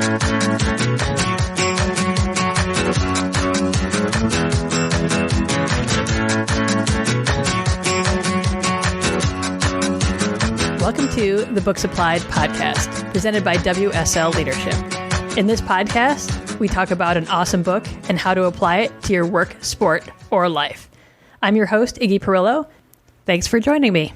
Welcome to the Books Applied podcast, presented by WSL Leadership. In this podcast, we talk about an awesome book and how to apply it to your work, sport, or life. I'm your host, Iggy Perillo. Thanks for joining me.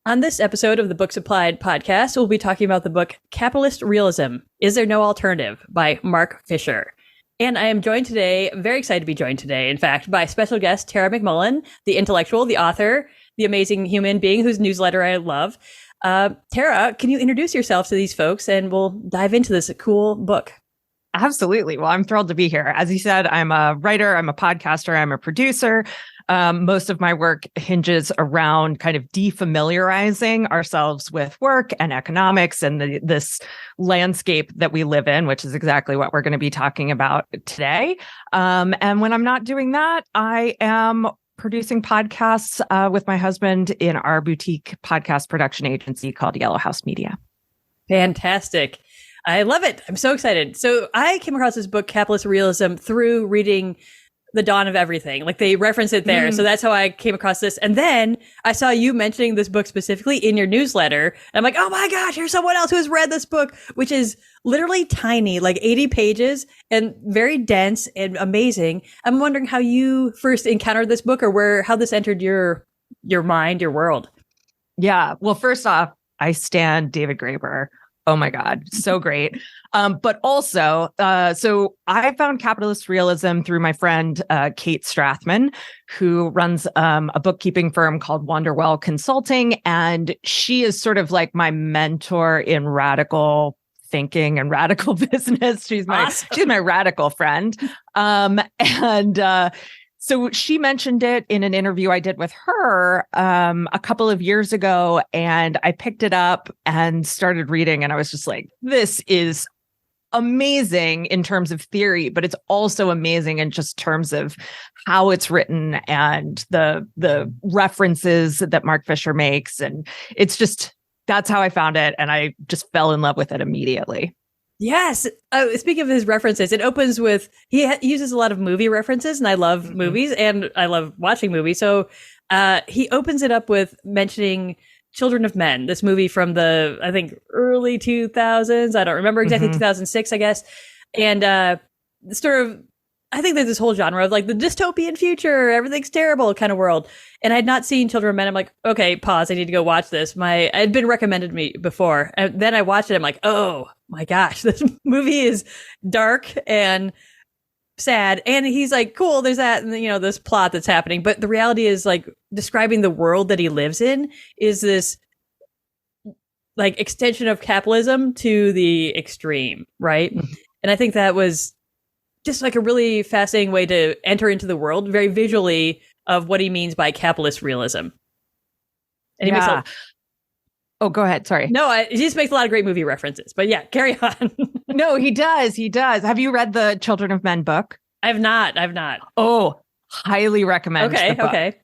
On this episode of the Books Applied podcast, we'll be talking about the book Capitalist Realism, Is There No Alternative? By Mark Fisher. And I am joined today, very excited to be joined today, in fact, by special guest Tara McMullin, the intellectual, the author, the amazing human being whose newsletter I love. Tara, can you introduce yourself to these folks and we'll dive into this cool book? Absolutely. Well, I'm thrilled to be here. As you said, I'm a writer, I'm a podcaster, I'm a producer. Most of my work hinges around kind of defamiliarizing ourselves with work and economics and this landscape that we live in, which is exactly what we're going to be talking about today. And when I'm not doing that, I am producing podcasts with my husband in our boutique podcast production agency called Yellow House Media. Fantastic. I love it. I'm so excited. So I came across this book, Capitalist Realism, through reading The Dawn of Everything. Like they reference it there. So that's how I came across this. And then I saw you mentioning this book specifically in your newsletter. And I'm like, oh my gosh, here's someone else who has read this book, which is literally tiny, like 80 pages and very dense and amazing. I'm wondering how you first encountered this book or how this entered your mind, your world. Yeah. Well, first off, I stan David Graeber. Oh my God, so great. But also, so I found Capitalist Realism through my friend, Kate Strathman, who runs a bookkeeping firm called Wonderwell Consulting. And she is sort of like my mentor in radical thinking and radical business. She's my radical friend. So she mentioned it in an interview I did with her a couple of years ago, and I picked it up and started reading, and I was just like, this is amazing in terms of theory, but it's also amazing in just terms of how it's written and the references that Mark Fisher makes. And it's just, that's how I found it, and I just fell in love with it immediately. Yes. Speaking of his references, it opens with, he uses a lot of movie references, and I love movies and I love watching movies. So he opens it up with mentioning Children of Men, this movie from the, I think, early 2000s. I don't remember exactly, 2006, I guess. And sort of, I think there's this whole genre of like the dystopian future, everything's terrible kind of world. And I had not seen Children of Men. I'm like, okay, pause. I need to go watch this. It had been recommended to me before. And then I watched it. I'm like, oh my gosh, this movie is dark and sad. And he's like, cool, there's that, and this plot that's happening. But the reality is like describing the world that he lives in is this like extension of capitalism to the extreme, right? And I think that was just like a really fascinating way to enter into the world, very visually, of what he means by capitalist realism. And he makes Oh, go ahead. Sorry. No, he just makes a lot of great movie references. But yeah, carry on. No, he does. He does. Have you read the Children of Men book? I've not. Oh, highly recommend. Okay. The book. Okay.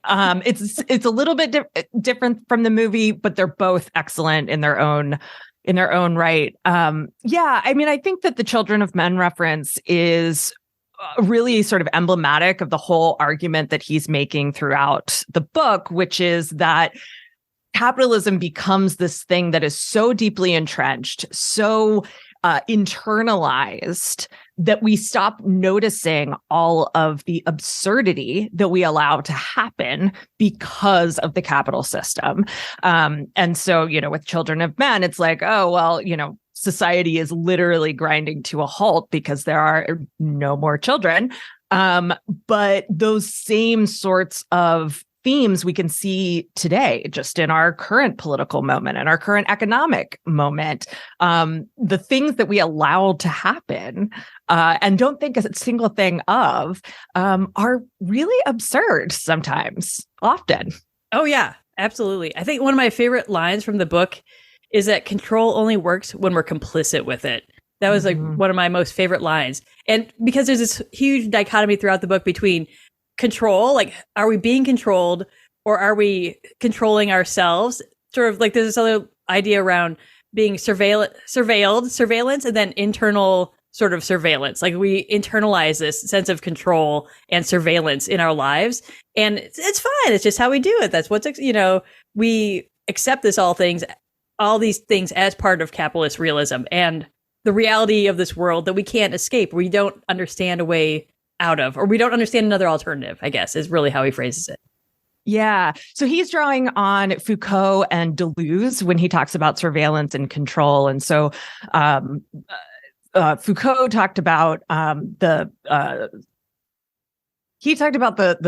It's a little bit different from the movie, but they're both excellent in their own right. Yeah, I mean, I think that the Children of Men reference is really sort of emblematic of the whole argument that he's making throughout the book, which is that capitalism becomes this thing that is so deeply entrenched, so internalized, that we stop noticing all of the absurdity that we allow to happen because of the capital system. And so, with Children of Men, it's like, oh, well, society is literally grinding to a halt because there are no more children. But those same sorts of themes we can see today just in our current political moment and our current economic moment. The things that we allow to happen and don't think a single thing of are really absurd sometimes, often. Oh, yeah, absolutely. I think one of my favorite lines from the book is that control only works when we're complicit with it. That was like one of my most favorite lines. And because there's this huge dichotomy throughout the book between control, like, are we being controlled or are we controlling ourselves? Sort of like there's this other idea around being surveillance, and then internal sort of surveillance. Like we internalize this sense of control and surveillance in our lives, and it's fine. It's just how we do it. That's what's, we accept all these things as part of capitalist realism and the reality of this world that we can't escape. We don't understand a way out of, or we don't understand another alternative, I guess, is really how he phrases it. Yeah. So he's drawing on Foucault and Deleuze when he talks about surveillance and control. And so Foucault talked about the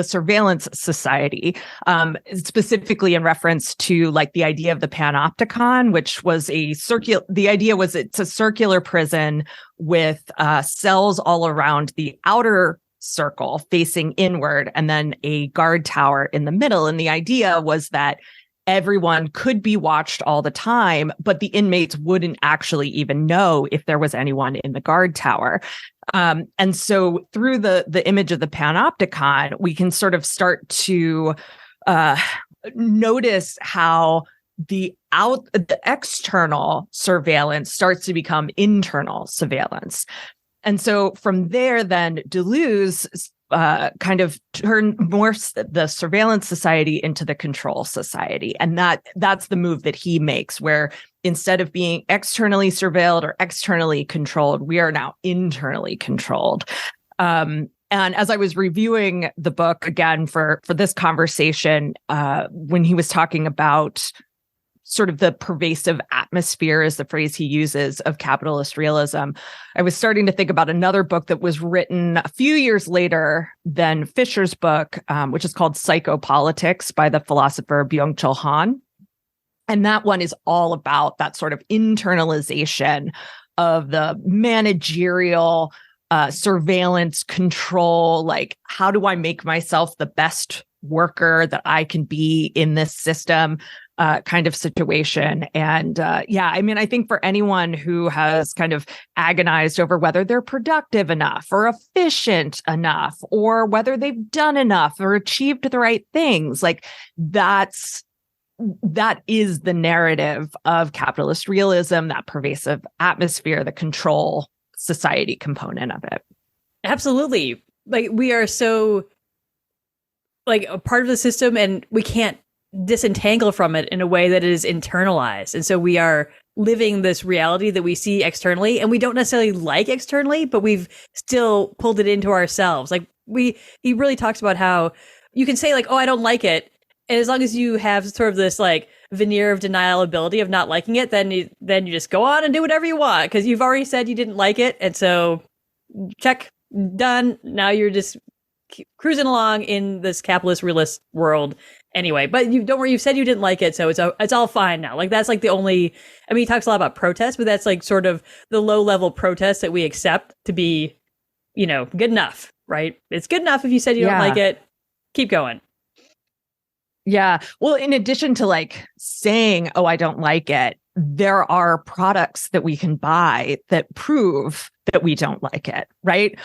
surveillance society, specifically in reference to like the idea of the panopticon, which was it's a circular prison with cells all around the outer circle facing inward, and then a guard tower in the middle. And the idea was that everyone could be watched all the time, but the inmates wouldn't actually even know if there was anyone in the guard tower. And so through the image of the panopticon, we can sort of start to notice how the external surveillance starts to become internal surveillance. And so from there, then Deleuze kind of morphs the surveillance society into the control society. And that's the move that he makes, where instead of being externally surveilled or externally controlled, we are now internally controlled. And as I was reviewing the book again for this conversation, when he was talking about sort of the pervasive atmosphere is the phrase he uses of capitalist realism, I was starting to think about another book that was written a few years later than Fisher's book, which is called Psychopolitics by the philosopher Byung-Chul Han. And that one is all about that sort of internalization of the managerial surveillance control. Like, how do I make myself the best worker that I can be in this system? Kind of situation. And I think for anyone who has kind of agonized over whether they're productive enough or efficient enough, or whether they've done enough or achieved the right things, like that is the narrative of capitalist realism, that pervasive atmosphere, the control society component of it. Absolutely. Like, we are so like a part of the system, and we can't disentangle from it in a way that is internalized. And so we are living this reality that we see externally, and we don't necessarily like externally, but we've still pulled it into ourselves. Like he really talks about how you can say like, oh, I don't like it. And as long as you have sort of this like veneer of deniability of not liking it, then you just go on and do whatever you want, because you've already said you didn't like it. And so check, done. Now you're just cruising along in this capitalist realist world anyway. But you don't worry, you've said you didn't like it, so it's all fine now. Like, that's like the only, I mean, he talks a lot about protest, but that's like sort of the low level protest that we accept to be, good enough, right? It's good enough if you said you don't like it, keep going. Yeah. Well, in addition to like saying, oh, I don't like it, there are products that we can buy that prove that we don't like it, right?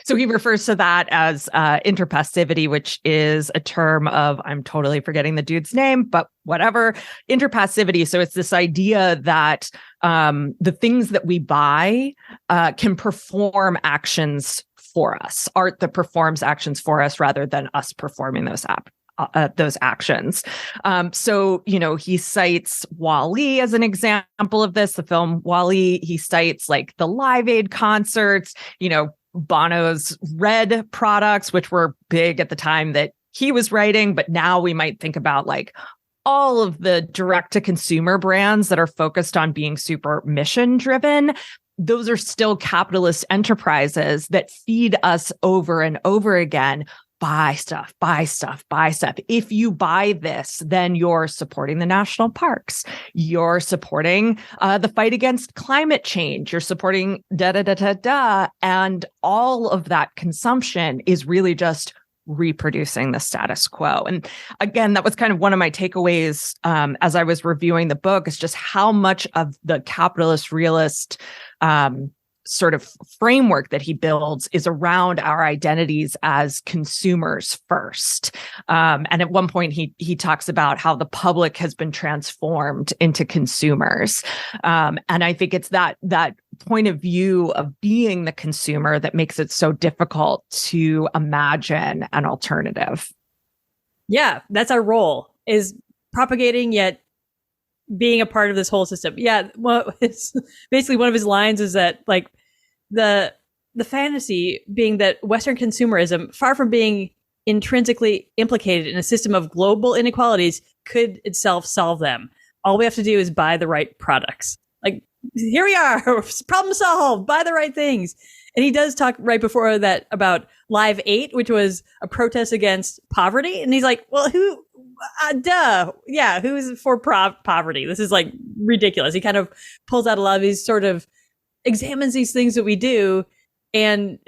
So he refers to that as interpassivity, which is a term of, I'm totally forgetting the dude's name, but whatever, interpassivity. So it's this idea that the things that we buy can perform actions for us, art that performs actions for us rather than us performing those actions. So, he cites WALL-E as an example of this, the film WALL-E. He cites like the Live Aid concerts, Bono's Red products, which were big at the time that he was writing. But now we might think about like all of the direct to consumer brands that are focused on being super mission driven. Those are still capitalist enterprises that feed us over and over again. Buy stuff. If you buy this, then you're supporting the national parks. You're supporting the fight against climate change. You're supporting da-da-da-da-da. And all of that consumption is really just reproducing the status quo. And again, that was kind of one of my takeaways as I was reviewing the book, is just how much of the capitalist realist sort of framework that he builds is around our identities as consumers first. And at one point, he talks about how the public has been transformed into consumers. And I think it's that point of view of being the consumer that makes it so difficult to imagine an alternative. Yeah, that's our role, is propagating yet being a part of this whole system. Yeah, well, it's basically one of his lines is that like the fantasy being that Western consumerism, far from being intrinsically implicated in a system of global inequalities, could itself solve them. All we have to do is buy the right products. Like, here we are, problem solved, buy the right things. And he does talk right before that about Live 8, which was a protest against poverty. And he's like, well, who's for poverty? This is like ridiculous. He kind of pulls out a lot of these sort of examines these things that we do and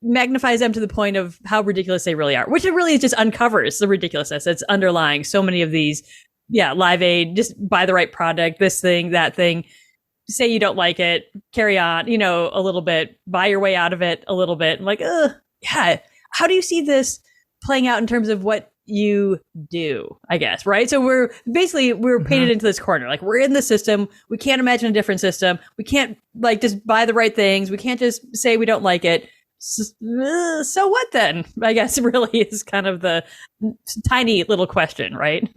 magnifies them to the point of how ridiculous they really are, which it really just uncovers the ridiculousness that's underlying so many of these. Yeah, Live Aid, just buy the right product, this thing, that thing. Say you don't like it, carry on, a little bit, buy your way out of it a little bit. I'm like, yeah. How do you see this playing out in terms of what you do, I guess, right? So we're painted into this corner. Like, we're in the system. We can't imagine a different system. We can't like just buy the right things. We can't just say we don't like it. So what then? I guess really is kind of the tiny little question, right?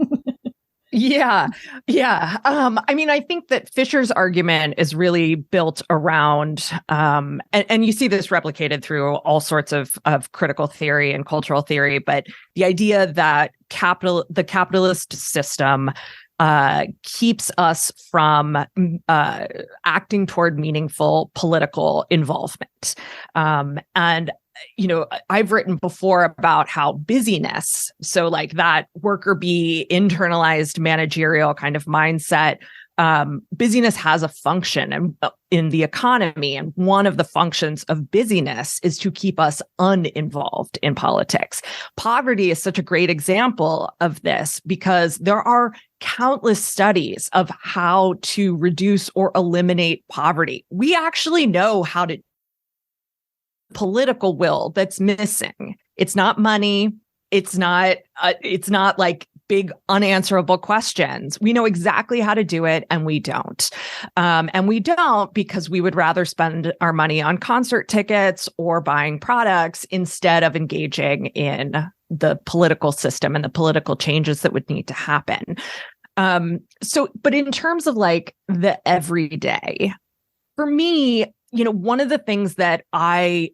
Yeah. I mean, I think that Fisher's argument is really built around, and you see this replicated through all sorts of critical theory and cultural theory, but the idea that the capitalist system keeps us from acting toward meaningful political involvement. And I've written before about how busyness, so like that worker bee internalized managerial kind of mindset, busyness has a function in the economy. And one of the functions of busyness is to keep us uninvolved in politics. Poverty is such a great example of this because there are countless studies of how to reduce or eliminate poverty. We actually know how to political will that's missing. It's not money. It's not like big unanswerable questions. We know exactly how to do it, and we don't. And we don't because we would rather spend our money on concert tickets or buying products instead of engaging in the political system and the political changes that would need to happen. But in terms of like the everyday, for me, one of the things that I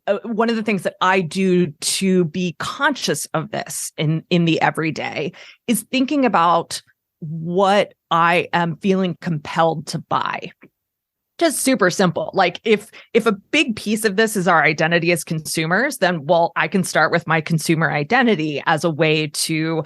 do to be conscious of this in the everyday is thinking about what I am feeling compelled to buy. Just super simple. Like if a big piece of this is our identity as consumers, then I can start with my consumer identity as a way to,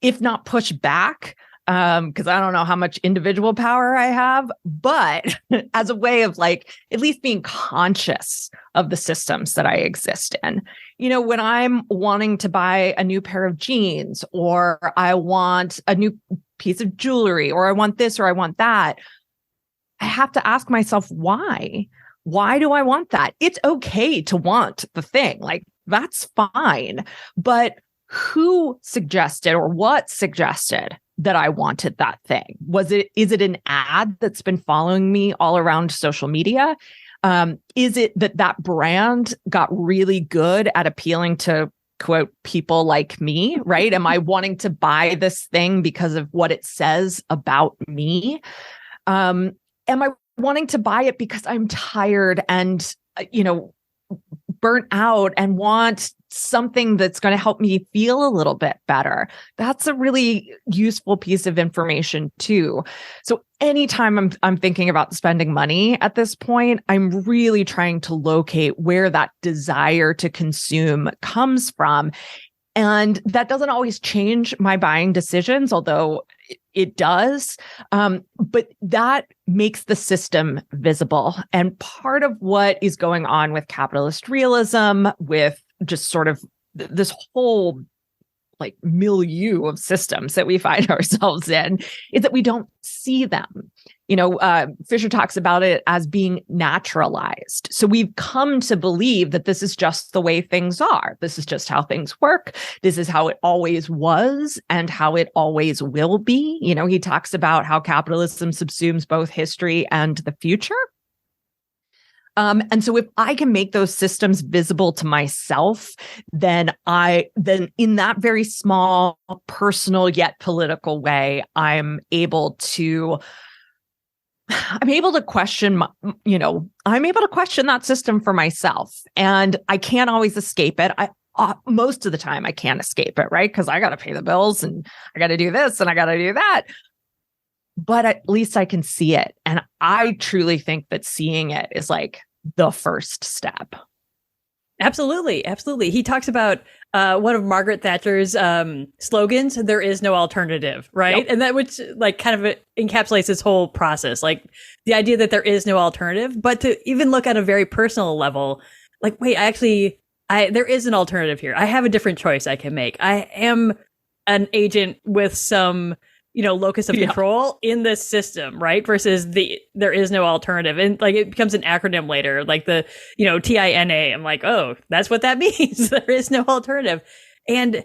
if not push back, because I don't know how much individual power I have, but as a way of like at least being conscious of the systems that I exist in. When I'm wanting to buy a new pair of jeans, or I want a new piece of jewelry, or I want this or I want that, I have to ask myself, why? Why do I want that? It's okay to want the thing. Like, that's fine. But who suggested or what suggested that I wanted that thing? Is it an ad that's been following me all around social media? Is it that brand got really good at appealing to, quote, people like me, right? Am I wanting to buy this thing because of what it says about me? Am I wanting to buy it because I'm tired and, burnt out and want something that's going to help me feel a little bit better? That's a really useful piece of information too. So anytime I'm thinking about spending money at this point, I'm really trying to locate where that desire to consume comes from. And that doesn't always change my buying decisions, although it does. But that makes the system visible. And part of what is going on with capitalist realism, with just sort of this whole like milieu of systems that we find ourselves in is that we don't see them. Fisher talks about it as being naturalized. So we've come to believe that this is just the way things are. This is just how things work. This is how it always was and how it always will be. He talks about how capitalism subsumes both history and the future. And so if I can make those systems visible to myself, then in that very small, personal yet political way, I'm able to question that system for myself. And I can't always escape it. Most of the time I can't escape it, right? Because I got to pay the bills and I got to do this and I got to do that. But at least I can see it. And I truly think that seeing it is like the first step. Absolutely. Absolutely. He talks about one of Margaret Thatcher's slogans, "There is no alternative," right? Yep. And that which like kind of encapsulates this whole process, like the idea that there is no alternative, but to even look at a very personal level, like, wait, there is an alternative here. I have a different choice I can make. I am an agent with some locus of control in this system, right? Versus there is no alternative. And like, it becomes an acronym later, like the, TINA. I'm like, oh, that's what that means. There is no alternative. And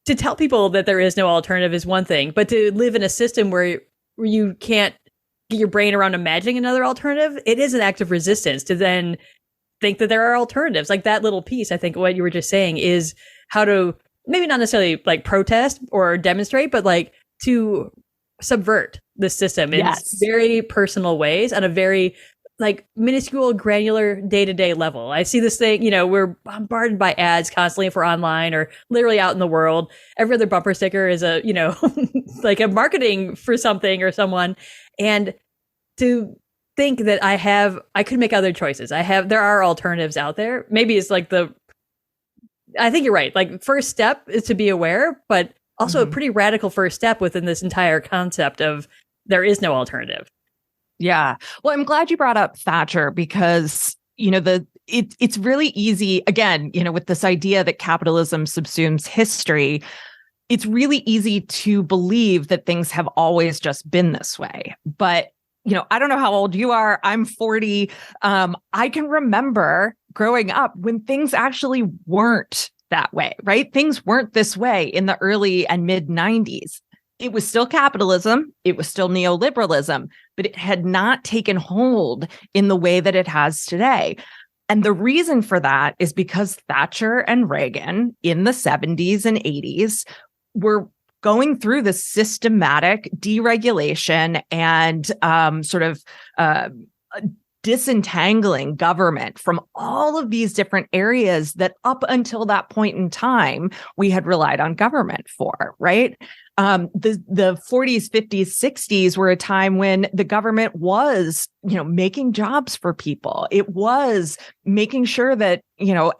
to tell people that there is no alternative is one thing, but to live in a system where you can't get your brain around imagining another alternative, it is an act of resistance to then think that there are alternatives. Like that little piece, I think what you were just saying is how to maybe not necessarily like protest or demonstrate, but like to subvert the system in very personal ways on a very like minuscule, granular day-to-day level. I see this thing, we're bombarded by ads constantly if we're online or literally out in the world. Every other bumper sticker is a, like a marketing for something or someone. And to think that I could make other choices. There are alternatives out there. Maybe it's like I think you're right. Like first step is to be aware, but also a pretty radical first step within this entire concept of there is no alternative. Yeah. Well, I'm glad you brought up Thatcher because, it's really easy, again, with this idea that capitalism subsumes history, it's really easy to believe that things have always just been this way. But, I don't know how old you are. I'm 40. I can remember growing up when things actually weren't that way, right? Things weren't this way in the early and mid 90s. It was still capitalism. It was still neoliberalism, but it had not taken hold in the way that it has today. And the reason for that is because Thatcher and Reagan in the 70s and 80s were going through the systematic deregulation and disentangling government from all of these different areas that up until that point in time, we had relied on government for, right? The 40s, 50s, 60s were a time when the government was, making jobs for people. It was making sure that,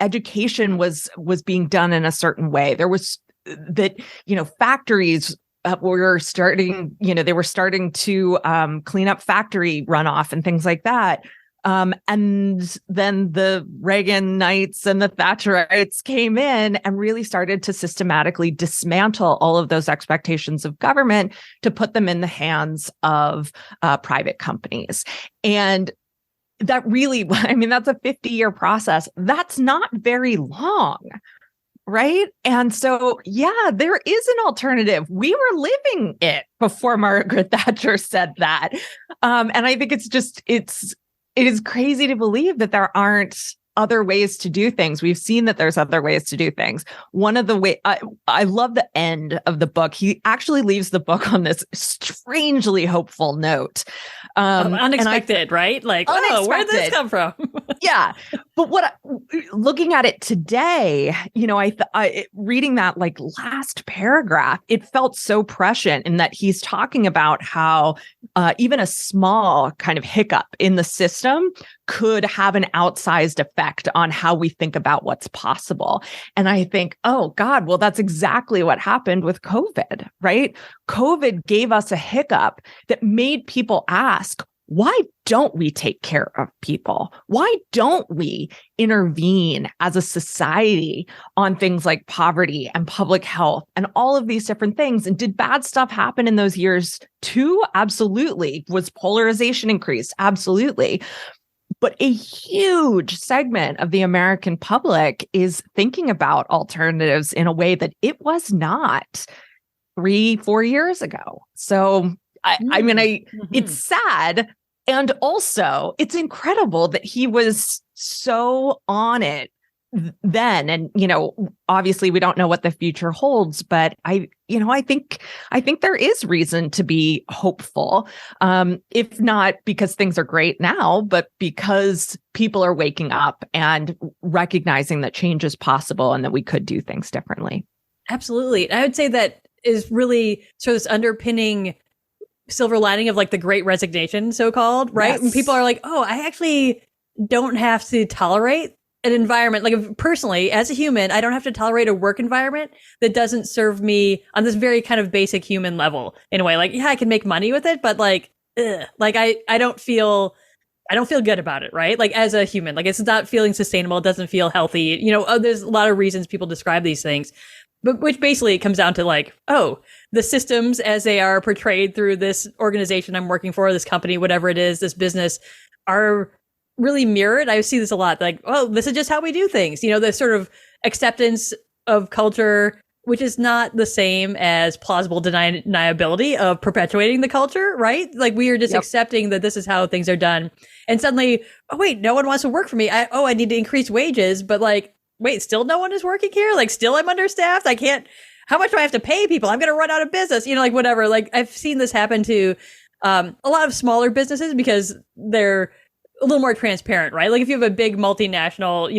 education was being done in a certain way. There was that, factories were starting, they were starting to clean up factory runoff and things like that. And then the Reaganites and the Thatcherites came in and really started to systematically dismantle all of those expectations of government to put them in the hands of private companies. And that really, that's a 50-year process. That's not very long. Right. And so, there is an alternative. We were living it before Margaret Thatcher said that. And I think it is crazy to believe that there aren't other ways to do things. We've seen that there's other ways to do things. One of the way I love the end of the book. He actually leaves the book on this strangely hopeful note. Unexpected, right? Like, unexpected. Oh, where did this come from? Yeah. But looking at it today, reading that like last paragraph, it felt so prescient in that he's talking about how even a small kind of hiccup in the system could have an outsized effect on how we think about what's possible. And I think, oh God, well, that's exactly what happened with COVID, right? COVID gave us a hiccup that made people ask, why don't we take care of people? Why don't we intervene as a society on things like poverty and public health and all of these different things? And did bad stuff happen in those years too? Absolutely. Was polarization increased? Absolutely. But a huge segment of the American public is thinking about alternatives in a way that it was not 3-4 years ago. So it's sad. And also it's incredible that he was so on it then. And, obviously we don't know what the future holds, but I think there is reason to be hopeful. If not because things are great now, but because people are waking up and recognizing that change is possible and that we could do things differently. Absolutely. I would say that is really sort of this underpinning silver lining of like the Great Resignation, so-called, right? Yes. And people are like, oh, I actually don't have to tolerate an environment. Like personally, as a human, I don't have to tolerate a work environment that doesn't serve me on this very kind of basic human level in a way. Like, yeah, I can make money with it, but like, like I don't feel good about it, right? Like as a human, like it's not feeling sustainable. It doesn't feel healthy. There's a lot of reasons people describe these things. But which basically comes down to like, oh, the systems as they are portrayed through this organization I'm working for, this company, whatever it is, this business, are really mirrored. I see this a lot. Like, oh, this is just how we do things. The sort of acceptance of culture, which is not the same as plausible deniability of perpetuating the culture, right? Like we are just accepting that this is how things are done. And suddenly, oh, wait, no one wants to work for me. I need to increase wages, but like, wait, still no one is working here? Like, still I'm understaffed? How much do I have to pay people? I'm going to run out of business, like whatever. Like I've seen this happen to a lot of smaller businesses because they're a little more transparent, right? Like if you have a big multinational,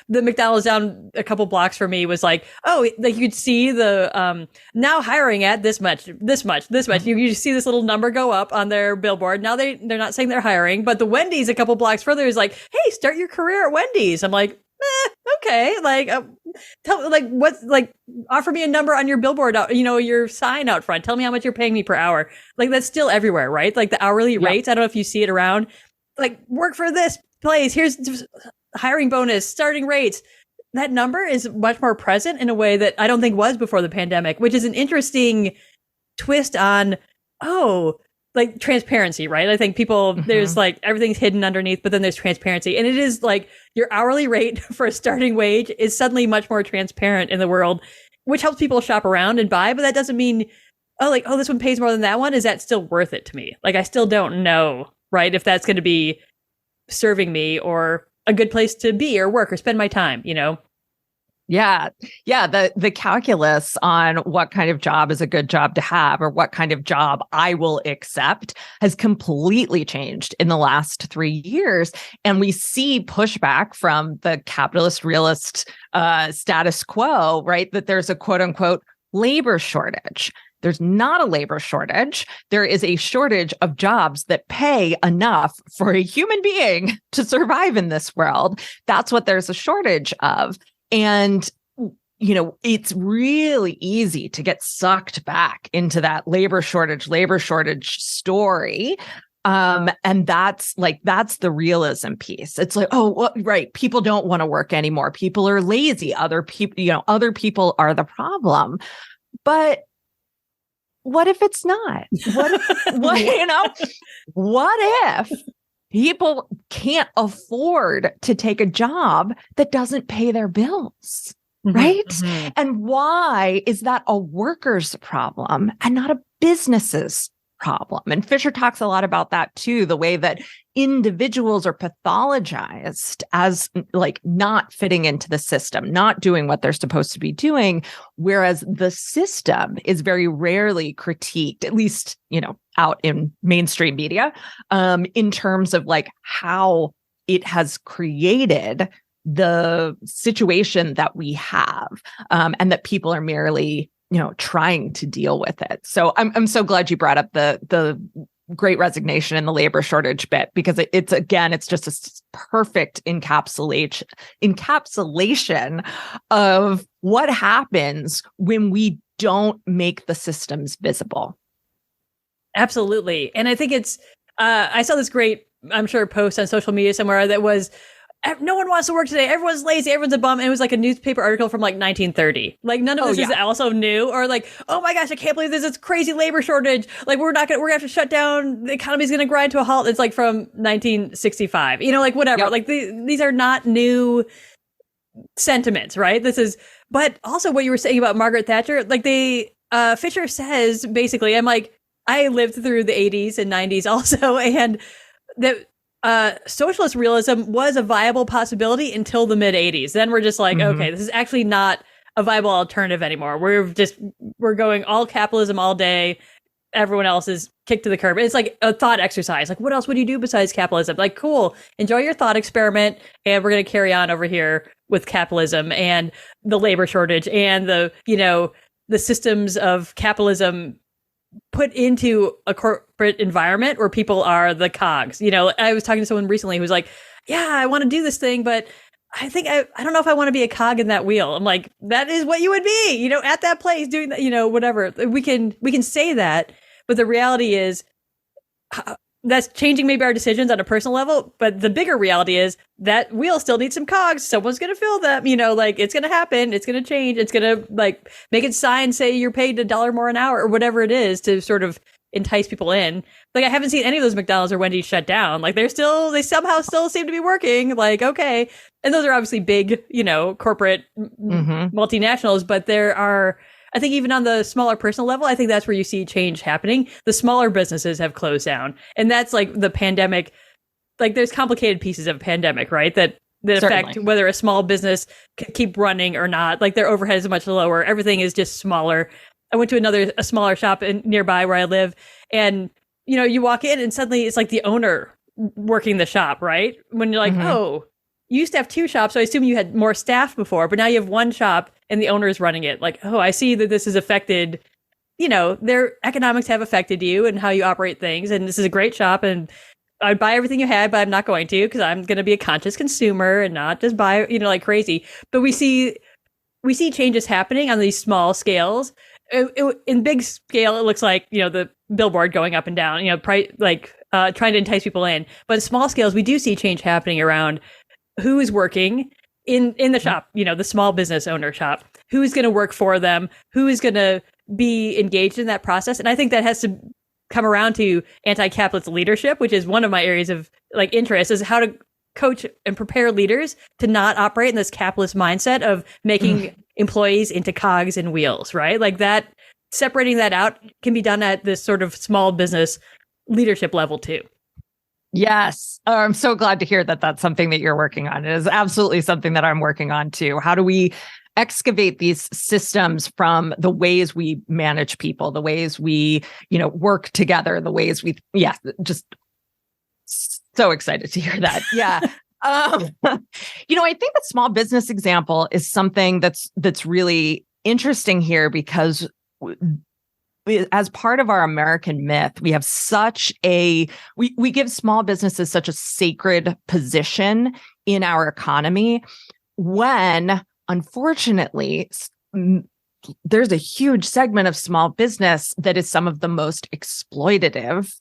the McDonald's down a couple blocks from me was like, oh, like you could see the now hiring at this much. You see this little number go up on their billboard. Now they're not saying they're hiring, but the Wendy's a couple blocks further is like, hey, start your career at Wendy's. I'm like, okay, like offer me a number on your billboard, your sign out front. Tell me how much you're paying me per hour. Like that's still everywhere, right? Like the hourly rates. I don't know if you see it around. Like work for this place. Here's hiring bonus, starting rates. That number is much more present in a way that I don't think was before the pandemic, which is an interesting twist on, like transparency, right? I think people, there's like everything's hidden underneath, but then there's transparency. And it is like your hourly rate for a starting wage is suddenly much more transparent in the world, which helps people shop around and buy. But that doesn't mean, this one pays more than that one. Is that still worth it to me? Like, I still don't know, right? If that's going to be serving me or a good place to be or work or spend my time, Yeah. The calculus on what kind of job is a good job to have or what kind of job I will accept has completely changed in the last 3 years. And we see pushback from the capitalist realist status quo, right? That there's a quote unquote labor shortage. There's not a labor shortage. There is a shortage of jobs that pay enough for a human being to survive in this world. That's what there's a shortage of. And, it's really easy to get sucked back into that labor shortage story. And that's the realism piece. It's like, oh, well, right. People don't want to work anymore. People are lazy. Other people are the problem. But what if it's not? What if people can't afford to take a job that doesn't pay their bills, right? Mm-hmm. And why is that a worker's problem and not a business's problem? And Fisher talks a lot about that too, the way that individuals are pathologized as like not fitting into the system, not doing what they're supposed to be doing, whereas the system is very rarely critiqued, at least, out in mainstream media, in terms of like how it has created the situation that we have, and that people are merely trying to deal with it. So I'm so glad you brought up the Great Resignation and the labor shortage bit, because it's just a perfect encapsulation of what happens when we don't make the systems visible. Absolutely. And I think it's I saw this great, I'm sure, post on social media somewhere that was, no one wants to work today. Everyone's lazy. Everyone's a bum. And it was like a newspaper article from like 1930. Like none of this is also new. Or like, oh my gosh, I can't believe there's this crazy labor shortage. Like we're gonna have to shut down. The economy's gonna grind to a halt. It's like from 1965. You know, like whatever. Yep. Like these are not new sentiments, right? But also what you were saying about Margaret Thatcher. Like Fisher says basically, I'm like, I lived through the 80s and 90s also, and that. Socialist realism was a viable possibility until the mid 80s. Then we're just like, okay, this is actually not a viable alternative anymore. We're going all capitalism all day. Everyone else is kicked to the curb. It's like a thought exercise. Like, what else would you do besides capitalism? Like, cool, enjoy your thought experiment, and we're going to carry on over here with capitalism and the labor shortage and the systems of capitalism put into a corporate environment where people are the cogs. I was talking to someone recently who was like, yeah, I want to do this thing, but I think I don't know if I want to be a cog in that wheel. I'm like, that is what you would be, at that place doing that, whatever. We can say that, but the reality is that's changing maybe our decisions on a personal level. But the bigger reality is that wheel still needs some cogs. Someone's going to fill them, like it's going to happen. It's going to change. It's going to like make its sign say you're paid $1 more an hour or whatever it is to sort of entice people in. Like I haven't seen any of those McDonald's or Wendy's shut down. Like they somehow still seem to be working. Like, okay. And those are obviously big, corporate multinationals, but there are, I think even on the smaller personal level, I think that's where you see change happening. The smaller businesses have closed down. And that's like the pandemic, like there's complicated pieces of a pandemic, right? That affect whether a small business can keep running or not. Like their overhead is much lower. Everything is just smaller. I went to a smaller shop nearby where I live, and you walk in and suddenly it's like the owner working the shop, right? When you're like, oh, you used to have 2 shops, so I assume you had more staff before, but now you have 1 shop and the owner is running it. Like, oh, I see that this has affected, their economics have affected you and how you operate things. And this is a great shop, and I'd buy everything you had, but I'm not going to, because I'm going to be a conscious consumer and not just buy, like crazy. But we see changes happening on these small scales. In big scale, it looks like, the billboard going up and down, trying to entice people in. But in small scales, we do see change happening around who is working in the shop, the small business owner shop, who is going to work for them, who is going to be engaged in that process. And I think that has to come around to anti-capitalist leadership, which is one of my areas of like interest, is how to coach and prepare leaders to not operate in this capitalist mindset of making employees into cogs and wheels, right? Like that, separating that out can be done at this sort of small business leadership level too. Yes. I'm so glad to hear that that's something that you're working on. It is absolutely something that I'm working on too. How do we excavate these systems from the ways we manage people, the ways we, work together, the ways we, just so excited to hear that. Yeah. I think the small business example is something that's really interesting here, because as part of our American myth, we have we give small businesses such a sacred position in our economy, when unfortunately there's a huge segment of small business that is some of the most exploitative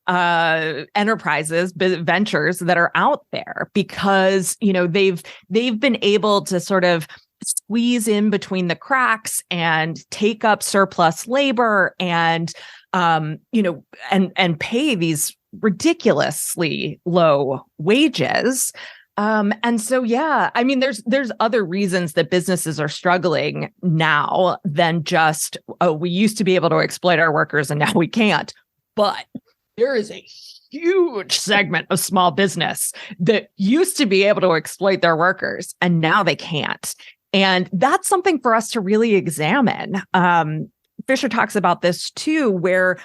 enterprises, ventures that are out there, because they've been able to sort of squeeze in between the cracks and take up surplus labor and and pay these ridiculously low wages. And so, there's other reasons that businesses are struggling now than just, we used to be able to exploit our workers and now we can't. But there is a huge segment of small business that used to be able to exploit their workers and now they can't. And that's something for us to really examine. Fisher talks about this too, where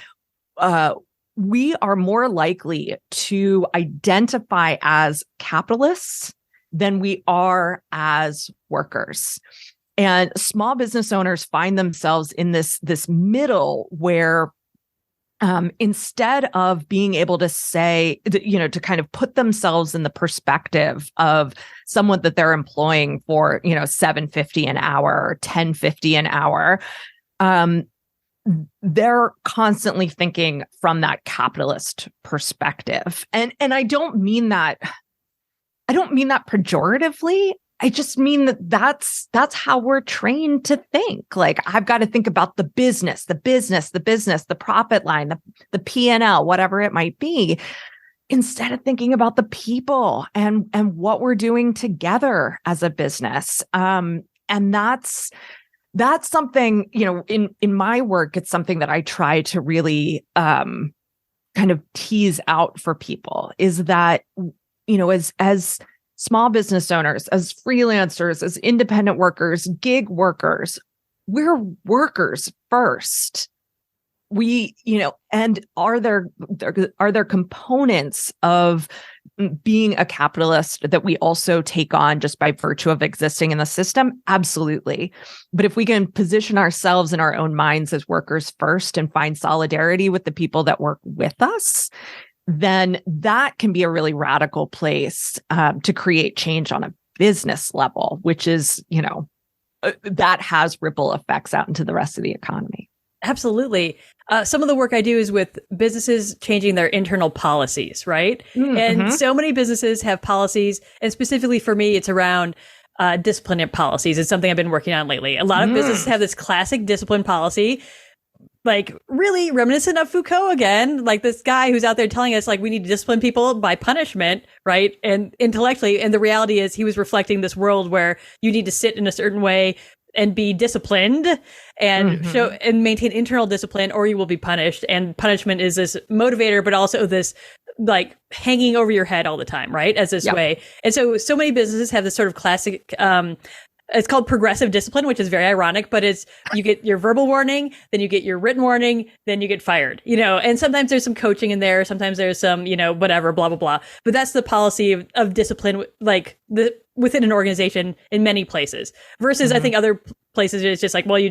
we are more likely to identify as capitalists than we are as workers. And small business owners find themselves in this middle where instead of being able to say, to kind of put themselves in the perspective of someone that they're employing for, $7.50 an hour or $10.50 an hour, they're constantly thinking from that capitalist perspective. And I don't mean that pejoratively. I just mean that's how we're trained to think. Like, I've got to think about the business, the profit line, the P&L, whatever it might be, instead of thinking about the people and what we're doing together as a business. And that's something, in my work, it's something that I try to really kind of tease out for people, is that, as small business owners, as freelancers, as independent workers, gig workers, we're workers first. We, and are there components of being a capitalist that we also take on just by virtue of existing in the system? Absolutely. But if we can position ourselves in our own minds as workers first and find solidarity with the people that work with us, then that can be a really radical place to create change on a business level, which is, that has ripple effects out into the rest of the economy. Absolutely. Some of the work I do is with businesses changing their internal policies, right? Mm-hmm. And so many businesses have policies, and specifically for me, it's around discipline policies. It's something I've been working on lately. A lot of businesses have this classic discipline policy, like really reminiscent of Foucault again, like this guy who's out there telling us, like, we need to discipline people by punishment, right? And intellectually. And the reality is he was reflecting this world where you need to sit in a certain way and be disciplined and show and maintain internal discipline, or you will be punished. And punishment is this motivator, but also this like hanging over your head all the time, right? As this way. And so many businesses have this sort of classic, it's called progressive discipline, which is very ironic, but it's, you get your verbal warning, then you get your written warning, then you get fired, and sometimes there's some coaching in there. Sometimes there's some, whatever, blah, blah, blah. But that's the policy of discipline, like within an organization in many places versus I think other places it's just like, well, you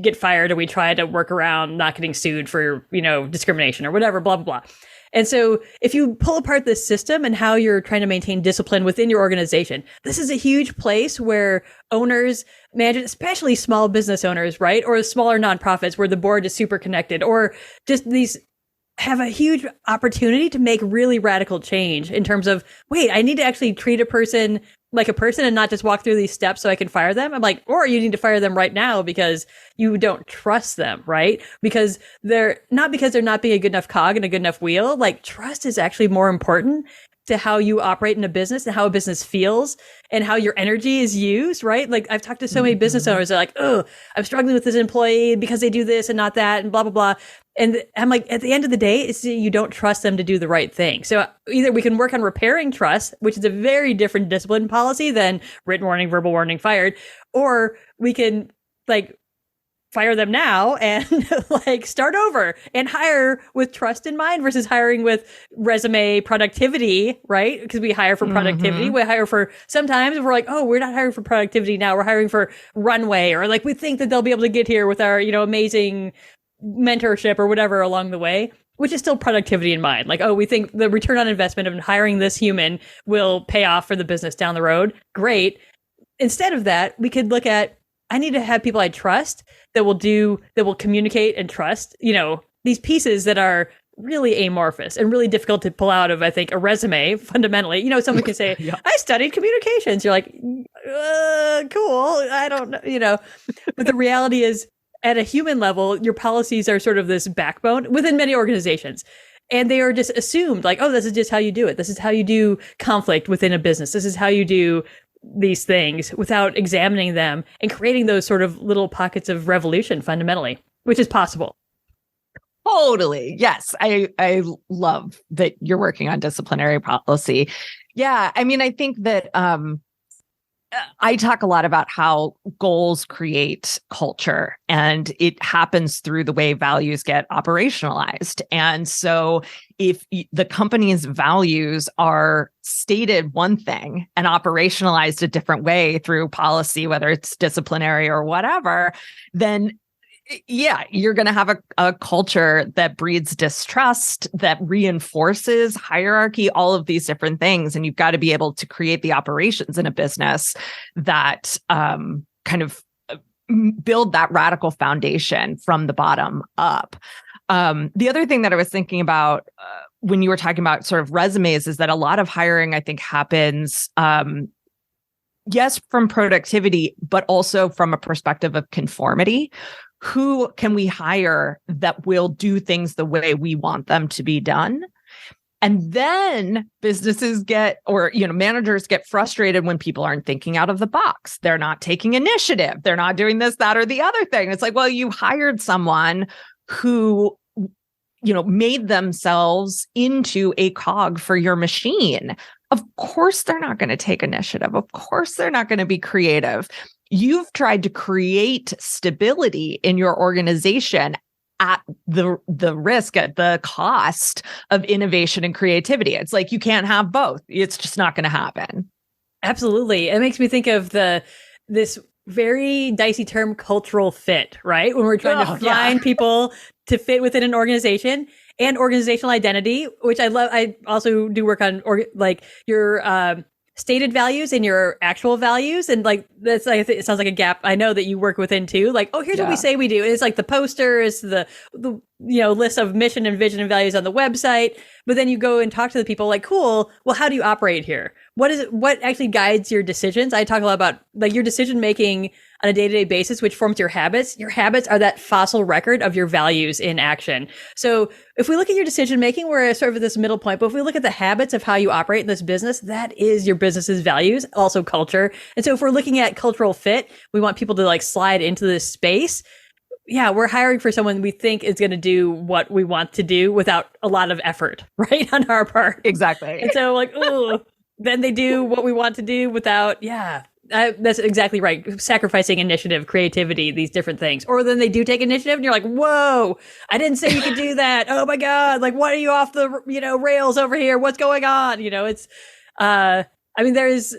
get fired and we try to work around not getting sued for, discrimination or whatever, blah, blah, blah. And so if you pull apart this system and how you're trying to maintain discipline within your organization, this is a huge place where owners, managers, especially small business owners, right? Or smaller nonprofits where the board is super connected, or just these have a huge opportunity to make really radical change in terms of, wait, I need to actually treat a person like a person and not just walk through these steps so I can fire them. I'm like, or you need to fire them right now because you don't trust them, right? Because they're not being a good enough cog and a good enough wheel. Like, trust is actually more important to how you operate in a business and how a business feels and how your energy is used, right? Like, I've talked to so many business owners that are like, oh, I'm struggling with this employee because they do this and not that and blah, blah, blah. And I'm like, at the end of the day, it's you don't trust them to do the right thing. So either we can work on repairing trust, which is a very different discipline policy than written warning, verbal warning, fired, or we can like fire them now and like start over and hire with trust in mind versus hiring with resume productivity, right? Because we hire for productivity. We hire for, sometimes we're like, oh, we're not hiring for productivity now. We're hiring for runway, or like we think that they'll be able to get here with our, amazing mentorship or whatever along the way, which is still productivity in mind. Like, oh, we think the return on investment of hiring this human will pay off for the business down the road. Great. Instead of that, we could look at, I need to have people I trust that will communicate and trust, these pieces that are really amorphous and really difficult to pull out of, I think, a resume fundamentally. Someone can say, I studied communications. You're like, cool. I don't know, but the reality is, at a human level, your policies are sort of this backbone within many organizations. And they are just assumed like, oh, this is just how you do it. This is how you do conflict within a business. This is how you do these things without examining them and creating those sort of little pockets of revolution fundamentally, which is possible. Totally. Yes. I love that you're working on disciplinary policy. Yeah. I mean, I think that I talk a lot about how goals create culture, and it happens through the way values get operationalized. And so if the company's values are stated one thing and operationalized a different way through policy, whether it's disciplinary or whatever, then you're going to have a culture that breeds distrust, that reinforces hierarchy, all of these different things. And you've got to be able to create the operations in a business that kind of build that radical foundation from the bottom up. The other thing that I was thinking about when you were talking about sort of resumes is that a lot of hiring, I think, happens, yes, from productivity, but also from a perspective of conformity. Who can we hire that will do things the way we want them to be done? And then businesses get, or, managers get frustrated when people aren't thinking out of the box. They're not taking initiative. They're not doing this, that, or the other thing. It's like, well, you hired someone who, made themselves into a cog for your machine. Of course, they're not going to take initiative. Of course, they're not going to be creative. You've tried to create stability in your organization at the risk, at the cost of innovation and creativity. It's like you can't have both. It's just not going to happen. Absolutely. It makes me think of this very dicey term, cultural fit, right? When we're trying to find people to fit within an organization, and organizational identity, which I love. I also do work on your stated values and your actual values. And that's, it sounds like a gap I know that you work within too. Like, oh, here's what we say we do. And it's like the poster is the list of mission and vision and values on the website. But then you go and talk to the people like, cool, well, how do you operate here? What actually guides your decisions? I talk a lot about your decision making on a day-to-day basis, which forms your habits. Your habits are that fossil record of your values in action. So if we look at your decision making, we're sort of at this middle point, but if we look at the habits of how you operate in this business, that is your business's values, also culture. And so if we're looking at cultural fit, we want people to slide into this space. Yeah, we're hiring for someone we think is going to do what we want to do without a lot of effort, right, on our part. Exactly. And so then they do what we want to do without, that's exactly right. Sacrificing initiative, creativity, these different things. Or then they do take initiative and you're like, whoa, I didn't say you could do that. Oh my God. Why are you off the, rails over here? What's going on? It's, there's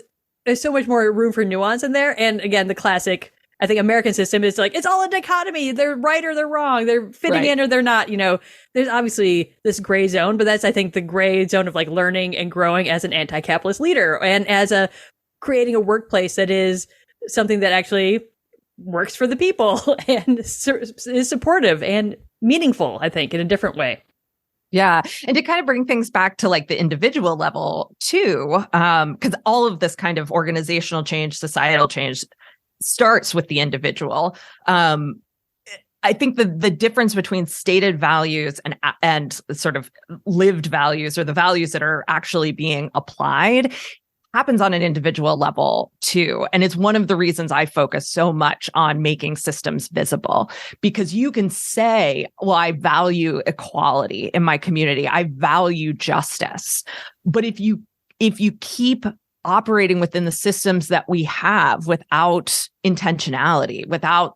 so much more room for nuance in there. And again, the classic, I think, American system is it's all a dichotomy. They're right or they're wrong. They're fitting in or they're not. There's obviously this gray zone, but that's, I think, the gray zone of learning and growing as an anti-capitalist leader and as creating a workplace that is something that actually works for the people and is supportive and meaningful, I think, in a different way. Yeah. And to kind of bring things back to the individual level too, because all of this kind of organizational change, societal change starts with the individual. I think the difference between stated values and sort of lived values, or the values that are actually being applied, happens on an individual level too. And it's one of the reasons I focus so much on making systems visible, because you can say, well, I value equality in my community. I value justice. But if you keep operating within the systems that we have without intentionality, without,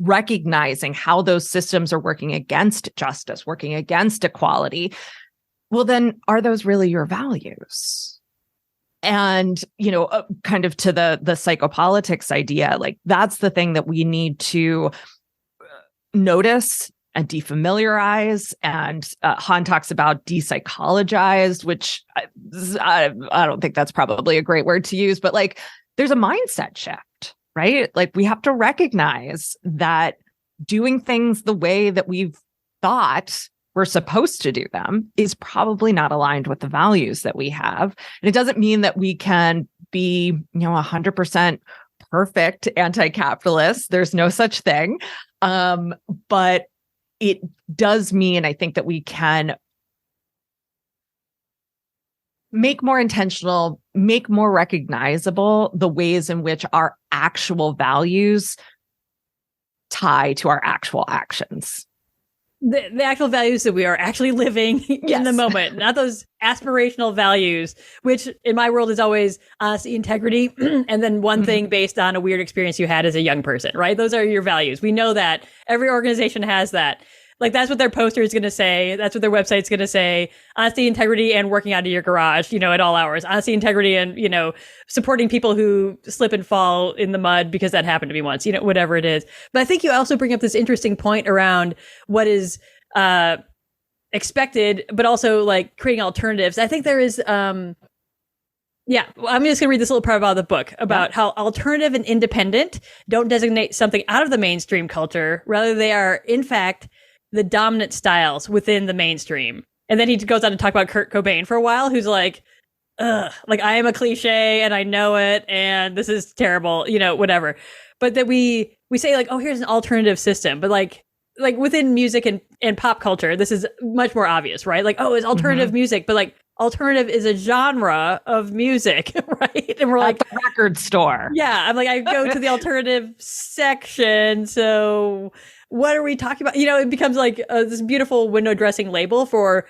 recognizing how those systems are working against justice, working against equality, well, then are those really your values? And, kind of to the psychopolitics idea, that's the thing that we need to notice and defamiliarize. And Han talks about depsychologized, which I don't think that's probably a great word to use, but there's a mindset shift, right? We have to recognize that doing things the way that we've thought we're supposed to do them is probably not aligned with the values that we have. And it doesn't mean that we can be, 100% perfect anti-capitalist. There's no such thing. But it does mean, I think, that we can make more intentional, make more recognizable the ways in which our actual values tie to our actual actions. The actual values that we are actually living in the moment, not those aspirational values, which in my world is always honesty, integrity, and then one thing based on a weird experience you had as a young person, right? Those are your values. We know that every organization has that. That's what their poster is going to say. That's what their website's going to say. Honesty, integrity, and working out of your garage, at all hours. Honesty, integrity, and, supporting people who slip and fall in the mud because that happened to me once, whatever it is. But I think you also bring up this interesting point around what is expected, but also creating alternatives. I think there is Yeah, well, I'm just going to read this little part about the book about how alternative and independent don't designate something out of the mainstream culture. Rather, they are, in fact, the dominant styles within the mainstream. And then he goes on to talk about Kurt Cobain for a while, who's like, ugh, like I am a cliche and I know it and this is terrible, whatever. But that we say like, oh, here's an alternative system. But like within music and pop culture, this is much more obvious, right? Like, oh, it's alternative music, but like, alternative is a genre of music, right? And we're like, at the record store. Yeah, I'm like, I go to the alternative section. So what are we talking about? It becomes like this beautiful window dressing label for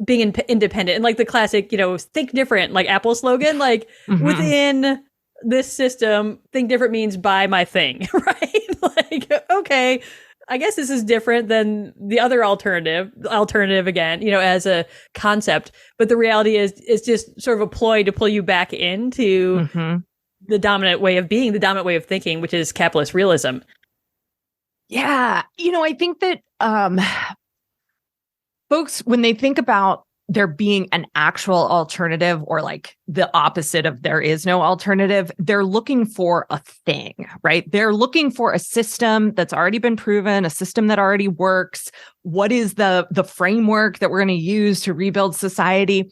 being independent. And like the classic, think different, like Apple slogan, like within this system, think different means buy my thing, right? Like, okay, I guess this is different than the other alternative again, as a concept. But the reality is it's just sort of a ploy to pull you back into the dominant way of being, the dominant way of thinking, which is capitalist realism. Yeah. I think that folks, when they think about there being an actual alternative or like the opposite of there is no alternative, they're looking for a thing, right? They're looking for a system that's already been proven, a system that already works. What is the framework that we're going to use to rebuild society?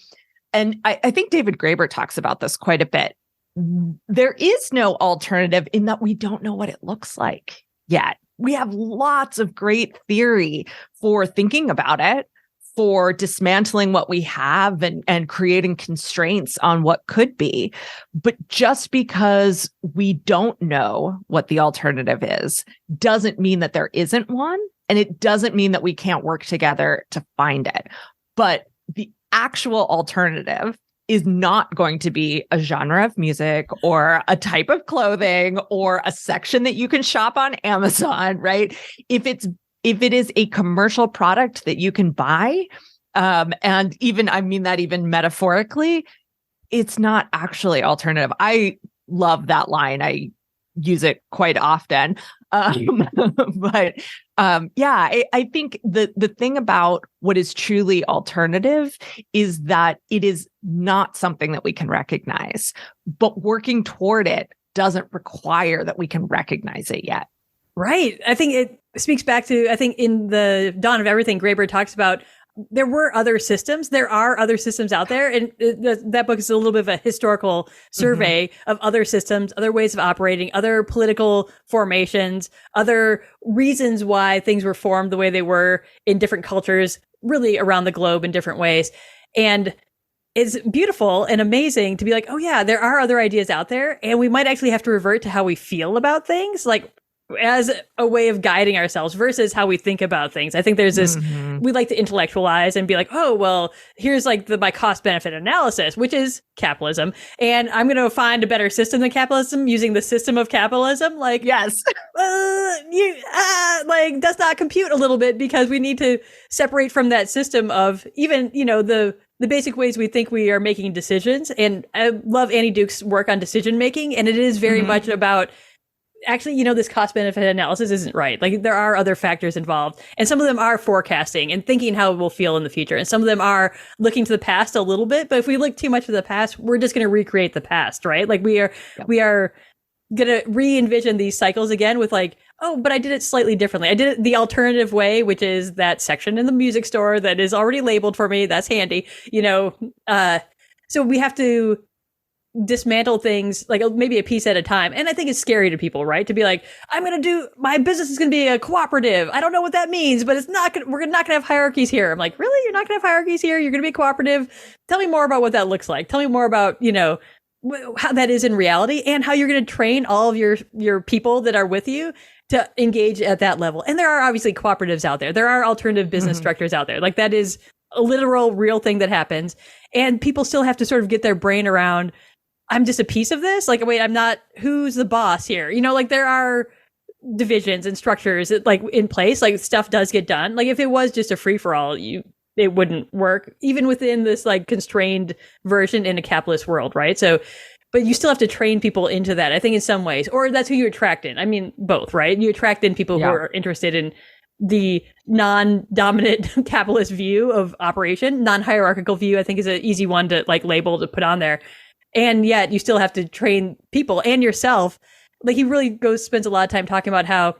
And I think David Graeber talks about this quite a bit. There is no alternative in that we don't know what it looks like yet. We have lots of great theory for thinking about it, for dismantling what we have and creating constraints on what could be. But just because we don't know what the alternative is, doesn't mean that there isn't one. And it doesn't mean that we can't work together to find it. But the actual alternative is not going to be a genre of music or a type of clothing or a section that you can shop on Amazon, right? If it is a commercial product that you can buy, and even, I mean that even metaphorically, it's not actually alternative. I love that line. I use it quite often. But I think the thing about what is truly alternative is that it is not something that we can recognize, but working toward it doesn't require that we can recognize it yet. Right. I think it speaks back to, I think in the Dawn of Everything, Graeber talks about there were other systems. There are other systems out there. And that book is a little bit of a historical survey of other systems, other ways of operating, other political formations, other reasons why things were formed the way they were in different cultures, really around the globe in different ways. And it's beautiful and amazing to be like, oh yeah, there are other ideas out there. And we might actually have to revert to how we feel about things. Like, as a way of guiding ourselves versus how we think about things. I think there's this, we like to intellectualize and be like, oh, well, here's like my cost benefit analysis, which is capitalism. And I'm going to find a better system than capitalism using the system of capitalism. Like, yes, like does not compute a little bit because we need to separate from that system of even, the basic ways we think we are making decisions. And I love Annie Duke's work on decision making. And it is very much about actually, this cost benefit analysis isn't right. Like there are other factors involved and some of them are forecasting and thinking how we'll feel in the future. And some of them are looking to the past a little bit, but if we look too much to the past, we're just going to recreate the past, right? Like we are going to re-envision these cycles again with like, oh, but I did it slightly differently. I did it the alternative way, which is that section in the music store that is already labeled for me. That's handy, so we have to dismantle things like maybe a piece at a time. And I think it's scary to people, right? To be like, my business is going to be a cooperative. I don't know what that means, but we're not going to have hierarchies here. I'm like, really? You're not going to have hierarchies here? You're going to be cooperative? Tell me more about what that looks like. Tell me more about, how that is in reality and how you're going to train all of your people that are with you to engage at that level. And there are obviously cooperatives out there. There are alternative business structures out there. Like that is a literal real thing that happens. And people still have to sort of get their brain around, I'm just a piece of this. Like, wait, I'm not, who's the boss here? Like there are divisions and structures like in place, like stuff does get done. Like if it was just a free for all, it wouldn't work even within this like constrained version in a capitalist world. Right. So, but you still have to train people into that, I think in some ways, or that's who you attract in. I mean, both, right? You attract in people who are interested in the non-dominant capitalist view of operation. Non-hierarchical view, I think is an easy one to like label to put on there. And yet you still have to train people and yourself. Like he really spends a lot of time talking about how,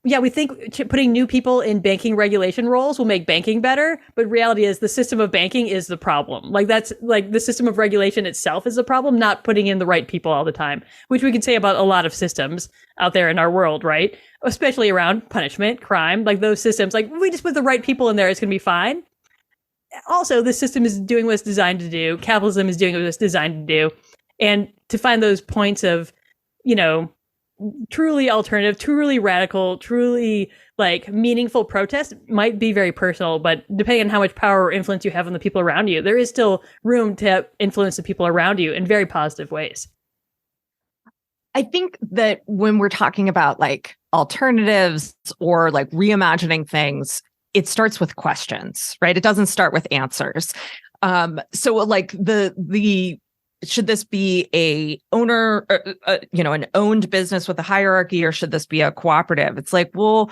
yeah, we think putting new people in banking regulation roles will make banking better, but reality is the system of banking is the problem. Like that's like the system of regulation itself is the problem, not putting in the right people all the time, which we can say about a lot of systems out there in our world, right? Especially around punishment, crime, like those systems, like we just put the right people in there, it's going to be fine. Also, the system is doing what it's designed to do. Capitalism is doing what it's designed to do. And to find those points of, you know, truly alternative, truly radical, truly like meaningful protest might be very personal, but depending on how much power or influence you have on the people around you, there is still room to influence the people around you in very positive ways. I think that when we're talking about like alternatives or like reimagining things, it starts with questions, right? It doesn't start with answers. So like the should this be a owner, an owned business with a hierarchy, or should this be a cooperative? It's like, well,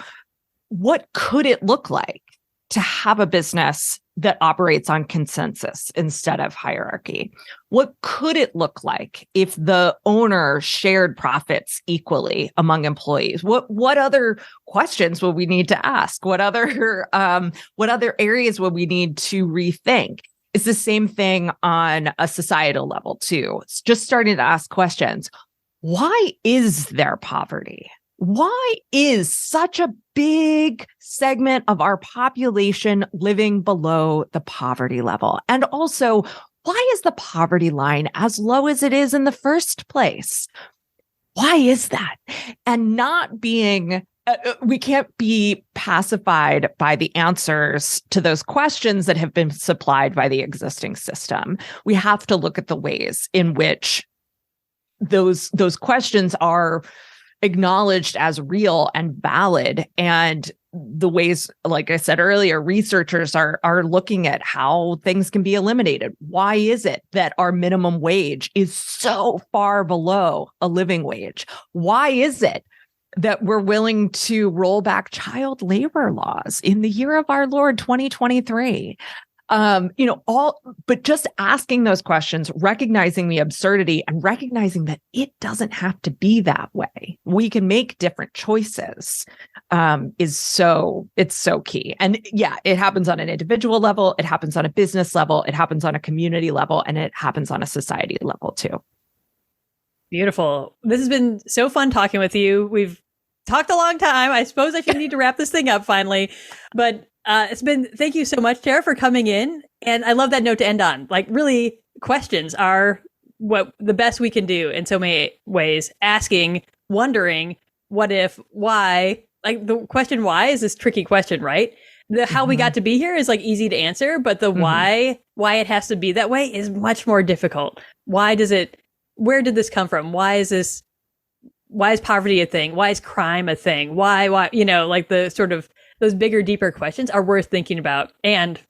what could it look like to have a business that operates on consensus instead of hierarchy? What could it look like if the owner shared profits equally among employees? What other questions would we need to ask? What other areas would we need to rethink? It's the same thing on a societal level too. It's just starting to ask questions. Why is there poverty? Why is such a big segment of our population living below the poverty level? And also, why is the poverty line as low as it is in the first place? Why is that? And not being we can't be pacified by the answers to those questions that have been supplied by the existing system. We have to look at the ways in which those questions are acknowledged as real and valid, and the ways, like I said earlier, researchers are looking at how things can be eliminated. Why is it that our minimum wage is so far below a living wage? Why is it that we're willing to roll back child labor laws in the year of our Lord 2023? But just asking those questions, recognizing the absurdity and recognizing that it doesn't have to be that way. We can make different choices, it's so key. And yeah, it happens on an individual level, it happens on a business level, it happens on a community level, and it happens on a society level too. Beautiful. This has been so fun talking with you. We've talked a long time. I suppose I should need to wrap this thing up finally, but thank you so much, Tara, for coming in. And I love that note to end on. Like, really, questions are what the best we can do in so many ways. Asking, wondering, what if, why? Like, the question why is this tricky question, right? The how we got to be here is like easy to answer, but the why it has to be that way is much more difficult. Where did this come from? Why is poverty a thing? Why is crime a thing? Why, like the sort of those bigger, deeper questions are worth thinking about. And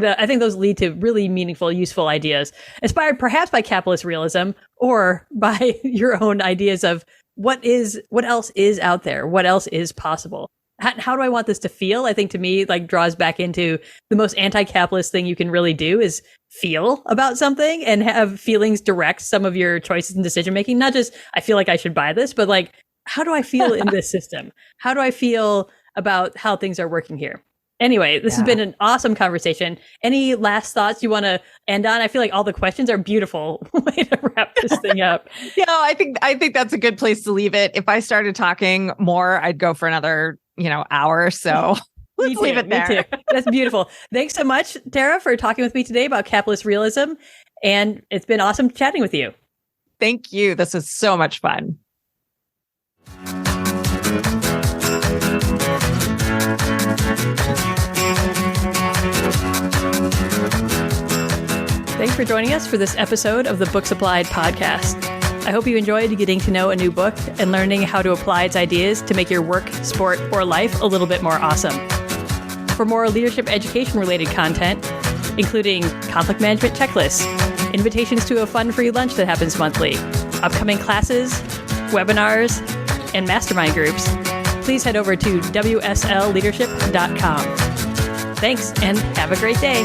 I think those lead to really meaningful, useful ideas, inspired perhaps by capitalist realism or by your own ideas of what else is out there? What else is possible? How do I want this to feel? I think to me, like, draws back into the most anti-capitalist thing you can really do is feel about something and have feelings direct some of your choices and decision making. Not just, I feel like I should buy this, but like, how do I feel in this system? How do I feel about how things are working here? Anyway, this has been an awesome conversation. Any last thoughts you want to end on? I feel like all the questions are beautiful way to wrap this thing up. I think that's a good place to leave it. If I started talking more, I'd go for another hour. So let's leave it there. Me too. That's beautiful. Thanks so much, Tara, for talking with me today about capitalist realism. And it's been awesome chatting with you. Thank you. This is so much fun. Thanks for joining us for this episode of the Books Applied podcast. I hope you enjoyed getting to know a new book and learning how to apply its ideas to make your work, sport, or life a little bit more awesome. For more leadership education related content, including conflict management checklists, invitations to a fun free lunch that happens monthly, upcoming classes, webinars, and mastermind groups, please head over to wslleadership.com. Thanks, and have a great day.